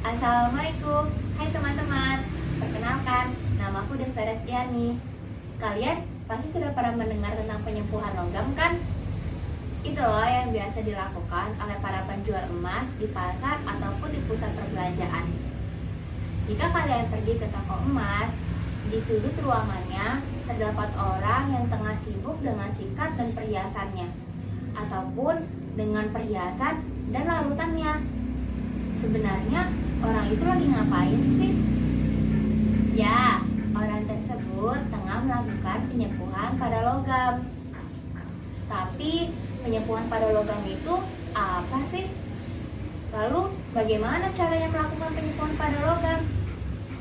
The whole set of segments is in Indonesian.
Assalamualaikum, hai teman-teman. Perkenalkan, namaku Desa Restiani. Kalian pasti sudah pernah mendengar tentang penyempuhan logam kan? Itu loh yang biasa dilakukan oleh para penjual emas di pasar ataupun di pusat perbelanjaan. Jika kalian pergi ke toko emas, di sudut ruangannya terdapat orang yang tengah sibuk dengan sikat dan perhiasannya, ataupun dengan perhiasan dan larutannya. Sebenarnya orang itu lagi ngapain sih? Ya, orang tersebut tengah melakukan penyempuhan pada logam. Tapi penyempuhan pada logam itu apa sih? Lalu bagaimana caranya melakukan penyempuhan pada logam?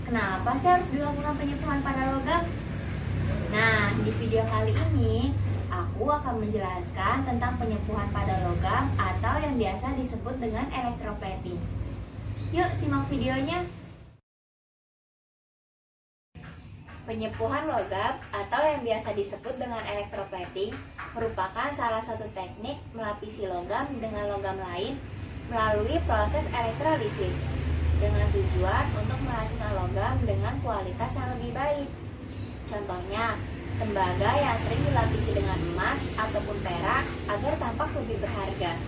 Kenapa sih harus dilakukan penyempuhan pada logam? Nah, di video kali ini aku akan menjelaskan tentang penyempuhan pada logam atau yang biasa disebut dengan elektroplating. Yuk simak videonya. Penyempuhan logam atau yang biasa disebut dengan elektroplating merupakan salah satu teknik melapisi logam dengan logam lain melalui proses elektrolisis dengan tujuan untuk menghasilkan logam dengan kualitas yang lebih baik. Contohnya, tembaga yang sering dilapisi dengan emas ataupun perak agar tampak lebih berharga.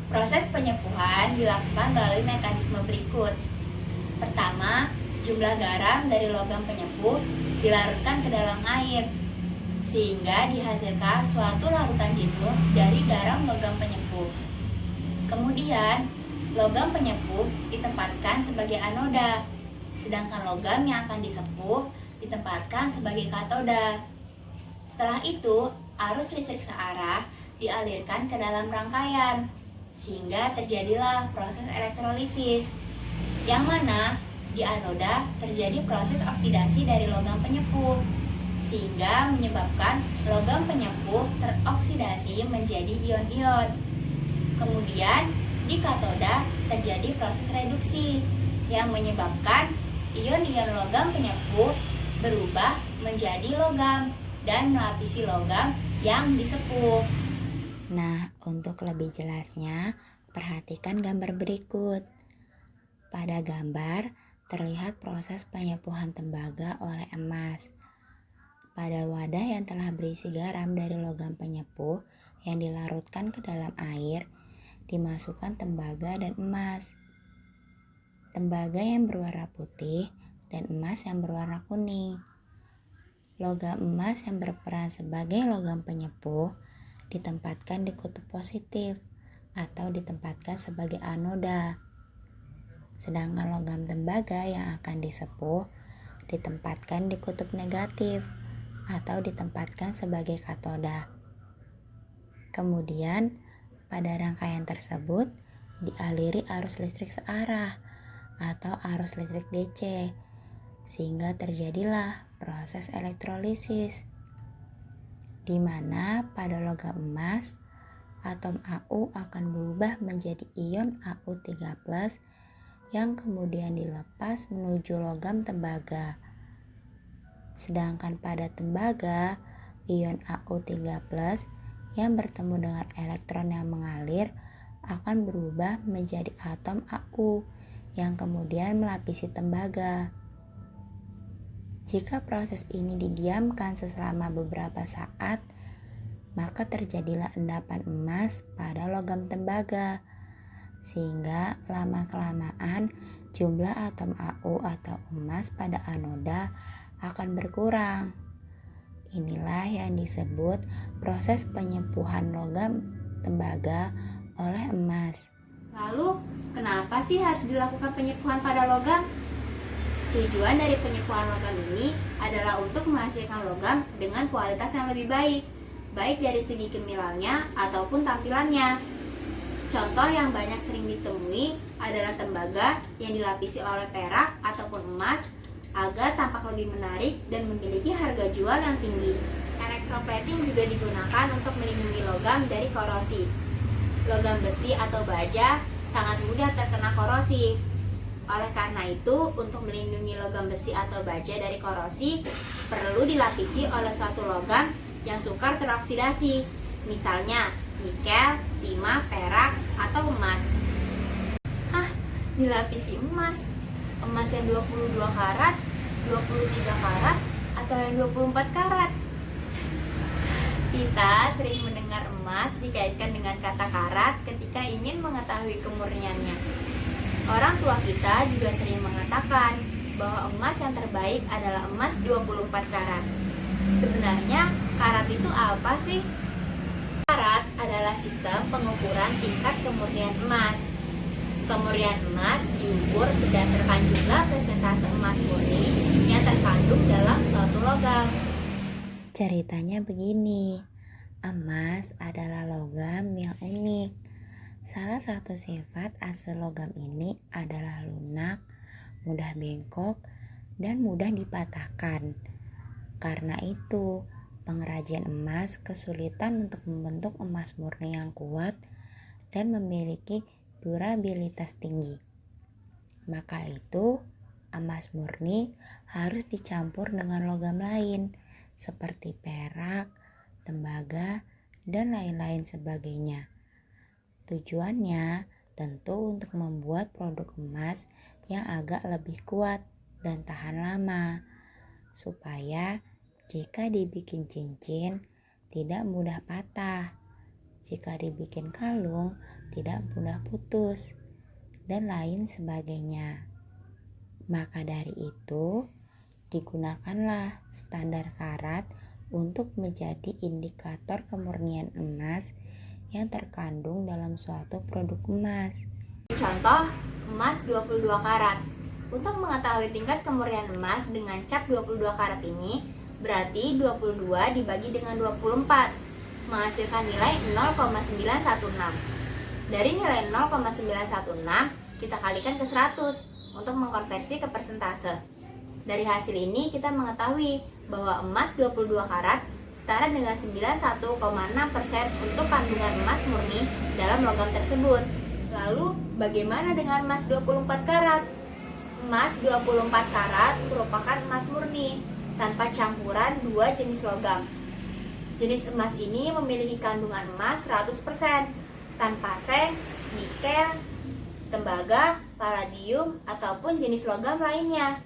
Proses penyempuhan dilakukan melalui mekanisme berikut. Pertama, sejumlah garam dari logam penyempuh dilarutkan ke dalam air, sehingga dihasilkan suatu larutan jenuh dari garam logam penyempuh. Kemudian, logam penyempuh ditempatkan sebagai anoda, sedangkan logam yang akan disepuh ditempatkan sebagai katoda. Setelah itu, arus listrik searah dialirkan ke dalam rangkaian, sehingga terjadilah proses elektrolisis, yang mana di anoda terjadi proses oksidasi dari logam penyempuh, sehingga menyebabkan logam penyempuh teroksidasi menjadi ion-ion. Kemudian di katoda terjadi proses reduksi, yang menyebabkan ion-ion logam penyempuh berubah menjadi logam dan melapisi logam yang disepuh. Nah, untuk lebih jelasnya, perhatikan gambar berikut. Pada gambar, terlihat proses penyempuhan tembaga oleh emas. Pada wadah yang telah berisi garam dari logam penyempuh yang dilarutkan ke dalam air, dimasukkan tembaga dan emas. Tembaga yang berwarna putih dan emas yang berwarna kuning. Logam emas yang berperan sebagai logam penyempuh ditempatkan di kutub positif atau ditempatkan sebagai anoda. Sedangkan logam tembaga yang akan disepuh ditempatkan di kutub negatif atau ditempatkan sebagai katoda. Kemudian, pada rangkaian tersebut dialiri arus listrik searah atau arus listrik DC, sehingga terjadilah proses elektrolisis, di mana pada logam emas, atom Au akan berubah menjadi ion Au3+, yang kemudian dilepas menuju logam tembaga. Sedangkan pada tembaga, ion Au3+ yang bertemu dengan elektron yang mengalir akan berubah menjadi atom Au, yang kemudian melapisi tembaga. Jika proses ini didiamkan selama beberapa saat, maka terjadilah endapan emas pada logam tembaga, sehingga lama-kelamaan jumlah atom Au atau emas pada anoda akan berkurang. Inilah yang disebut proses penyempuhan logam tembaga oleh emas. Lalu, kenapa sih harus dilakukan penyempuhan pada logam? Tujuan dari penyempuhan logam ini adalah untuk menghasilkan logam dengan kualitas yang lebih baik, baik dari segi kemilalnya ataupun tampilannya. Contoh yang banyak sering ditemui adalah tembaga yang dilapisi oleh perak ataupun emas agar tampak lebih menarik dan memiliki harga jual yang tinggi. Elektroplating juga digunakan untuk melindungi logam dari korosi. Logam besi atau baja sangat mudah terkena korosi. Oleh karena itu, untuk melindungi logam besi atau baja dari korosi, perlu dilapisi oleh suatu logam yang sukar teroksidasi, misalnya nikel, timah, perak, atau emas. dilapisi emas. Emas yang 22 karat, 23 karat, atau yang 24 karat. Kita sering mendengar emas dikaitkan dengan kata karat ketika ingin mengetahui kemurniannya. Orang tua kita juga sering mengatakan bahwa emas yang terbaik adalah emas 24 karat. Sebenarnya karat itu apa sih? Karat adalah sistem pengukuran tingkat kemurnian emas. Kemurnian emas diukur berdasarkan jumlah persentase emas murni yang terkandung dalam suatu logam. Ceritanya begini, emas adalah logam yang unik. Salah satu sifat asli logam ini adalah lunak, mudah bengkok, dan mudah dipatahkan. Karena itu, pengrajin emas kesulitan untuk membentuk emas murni yang kuat dan memiliki durabilitas tinggi. Maka itu, emas murni harus dicampur dengan logam lain seperti perak, tembaga, dan lain-lain sebagainya. Tujuannya tentu untuk membuat produk emas yang agak lebih kuat dan tahan lama, supaya jika dibikin cincin tidak mudah patah, jika dibikin kalung tidak mudah putus, dan lain sebagainya. Maka dari itu, digunakanlah standar karat untuk menjadi indikator kemurnian emas yang terkandung dalam suatu produk emas. Contoh, emas 22 karat. Untuk mengetahui tingkat kemurnian emas dengan cap 22 karat ini, berarti 22 dibagi dengan 24, menghasilkan nilai 0,916. Dari nilai 0,916, kita kalikan ke 100 untuk mengkonversi ke persentase. Dari hasil ini kita mengetahui bahwa emas 22 karat setara dengan 91,6% untuk kandungan emas murni dalam logam tersebut. Lalu bagaimana dengan emas 24 karat? Emas 24 karat merupakan emas murni tanpa campuran dua jenis logam. Jenis emas ini memiliki kandungan emas 100% tanpa seng, nikel, tembaga, palladium, ataupun jenis logam lainnya.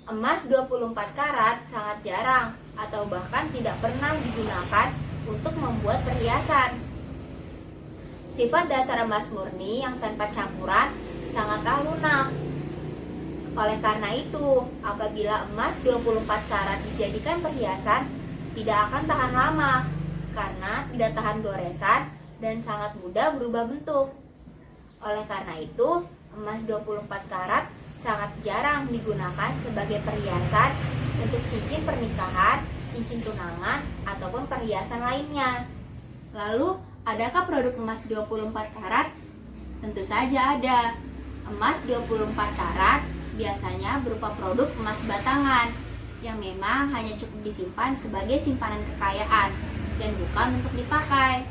Emas 24 karat sangat jarang atau bahkan tidak pernah digunakan untuk membuat perhiasan. Sifat dasar emas murni yang tanpa campuran sangatlah lunak. Oleh karena itu, apabila emas 24 karat dijadikan perhiasan, tidak akan tahan lama karena tidak tahan goresan dan sangat mudah berubah bentuk. Oleh karena itu, emas 24 karat sangat jarang digunakan sebagai perhiasan untuk cincin pernikahan, cincin tunangan, ataupun perhiasan lainnya. Lalu, adakah produk emas 24 karat? Tentu saja ada. Emas 24 karat biasanya berupa produk emas batangan yang memang hanya cukup disimpan sebagai simpanan kekayaan dan bukan untuk dipakai.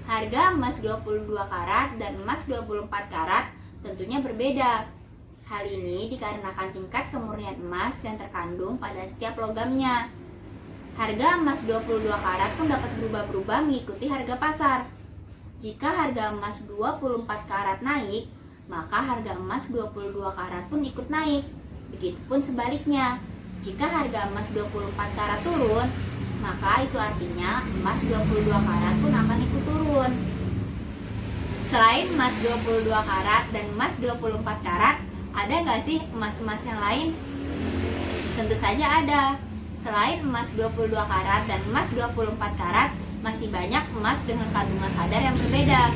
Harga emas 22 karat dan emas 24 karat tentunya berbeda. Hal ini dikarenakan tingkat kemurnian emas yang terkandung pada setiap logamnya. Harga emas 22 karat pun dapat berubah-ubah mengikuti harga pasar. Jika harga emas 24 karat naik, maka harga emas 22 karat pun ikut naik. Begitupun sebaliknya, jika harga emas 24 karat turun, maka itu artinya emas 22 karat pun akan ikut turun. Selain emas 22 karat dan emas 24 karat, ada nggak sih emas-emas yang lain? Tentu saja ada. Selain emas 22 karat dan emas 24 karat, masih banyak emas dengan kandungan kadar yang berbeda.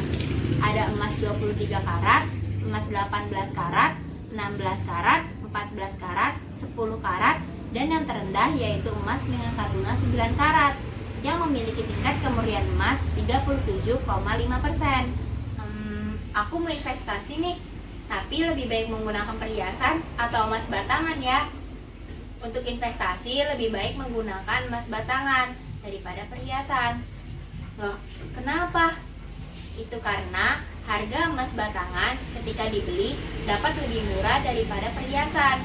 Ada emas 23 karat, emas 18 karat, 16 karat, 14 karat, 10 karat, dan yang terendah yaitu emas dengan kandungan 9 karat yang memiliki tingkat kemurnian emas 37,5%. Aku mau investasi nih, tapi lebih baik menggunakan perhiasan atau emas batangan ya. Untuk investasi lebih baik menggunakan emas batangan daripada perhiasan. Loh, kenapa? Itu karena harga emas batangan ketika dibeli dapat lebih murah daripada perhiasan.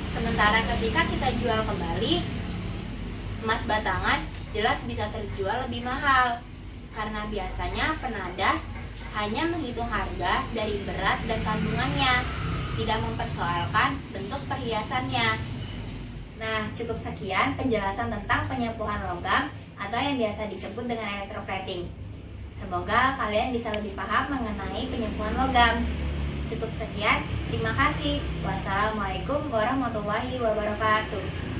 Sementara ketika kita jual kembali, emas batangan jelas bisa terjual lebih mahal karena biasanya penadah hanya menghitung harga dari berat dan kandungannya, tidak mempersoalkan bentuk perhiasannya. Nah, cukup sekian penjelasan tentang penyapuhan logam atau yang biasa disebut dengan electroplating. Semoga kalian bisa lebih paham mengenai penyapuhan logam. Cukup sekian, terima kasih. Wassalamualaikum warahmatullahi wabarakatuh.